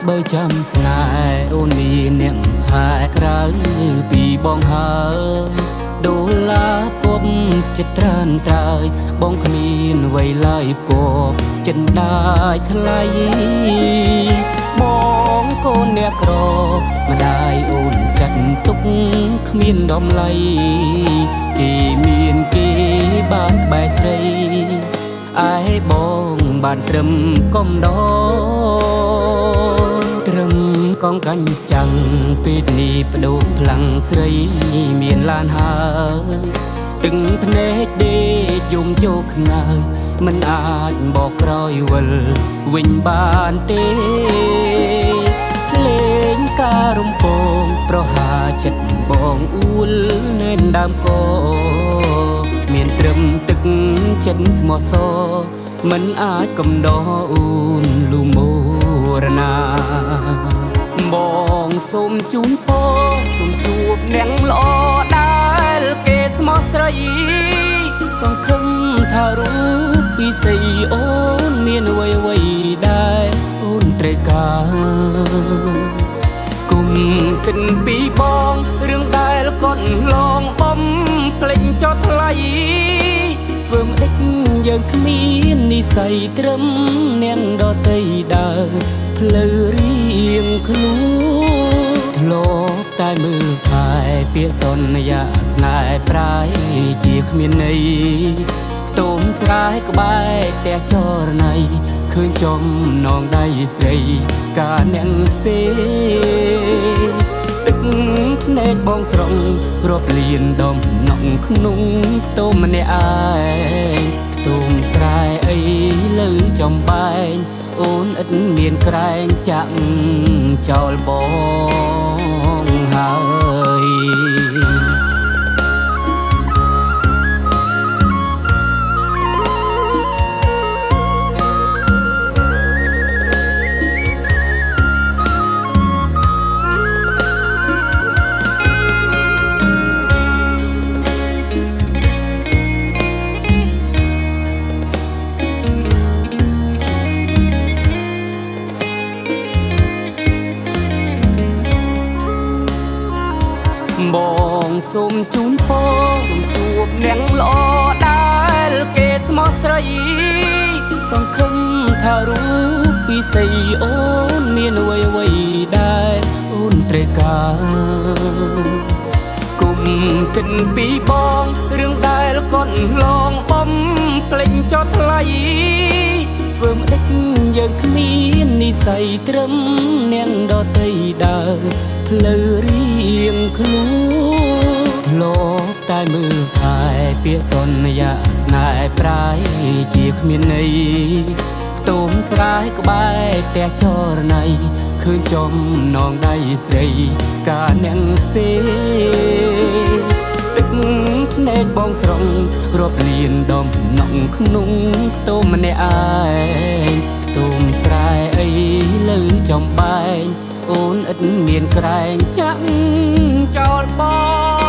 ស្បើចាំស្នេហ៍អូនមានអ្នកថែក្រៅពីបងហើយដូឡាគប់ចិត្តត្រានត្រើយបងគ្មានអ្វីឡើយគប់ចិត្តដាច់ថ្លៃបងកូនអ្នកក្រម្ដាយអូនចាត់ទុកគ្មានដំឡៃគេមានគេបានក្បែរស្រីឯបងបានត្រឹមកំដរត្រឹមកងកាញ់ចាំងពេលនេះបដូរខ្លាំងស្រីមានឡានហើយទឹកភ្នែកដេកយំជោគខ្នើយមិនអាចបកក្រោយវិលវិញបានទេភ្លេងការរំពងប្រហាចិត្តបងអួលនៅដើមកមានត្រឹមទឹកចិត្តស្មោះសរមិនអាចកំដរអូនលូមរណាបងសូមជូនពរសូមជួបអ្នកល្អដែលគេស្មោះស្រីសង្ឃឹមថារូបពីស័យអូនមានអ្វីដែលអូនត្រូវការគុំគិនពីបងរឿងដែលកត់ឡងបំភ្លេចចោលថ្លៃធ្វើមិនដេចយើងគ្មាននិស័យត្រឹមនាងដតីដើរផ្លូវរៀងខ្លួនធ្លាប់តែមើលថែពាក្យសន្យាស្នេហ៍ប្រាយជាគ្មានន័យខ្ទមស្រែក្បែរផ្ទះចរណៃឃើញចំណងដៃស្រីការអ្នកផ្សេងទឹកភ្នែកបងស្រង់រាប់លានដំណក់ក្នុងខ្ទមម្នាក់ឯងខ្ទមស្រែអីលើចំបែងអូនឥតមានក្រែងចាក់ចោលបងហើយបងសូមជូនពរសូមជួបអ្នកល្អដែលគេស្មោះស្រីសង្ឃឹមថារូបពីស័យអូនមានអ្វីដែលអូនត្រូវការគុំគិនពីបងរឿងដែលកត់ឡងបំភ្លេចចោលថ្លៃធ្វើមិនដេចយើងគ្មាននិស័យត្រឹមនាងដតីដើរផ្លូវរៀងខ្លួនធ្លាប់តែមើលថែពាក្យសន្យាស្នេហ៍ប្រាយជាគ្មានន័យខ្ទមស្រែក្បែរផ្ទះចរណៃឃើញចំណងដៃស្រីការអ្នកផ្សេងទឹកភ្នែកបងស្រង់រាប់លានដំណក់ក្នុងខ្ទមម្នាក់ឯងខ្ទមស្រែអីលើចំបែងអូនឥតមានក្រែងចាក់ចោលបង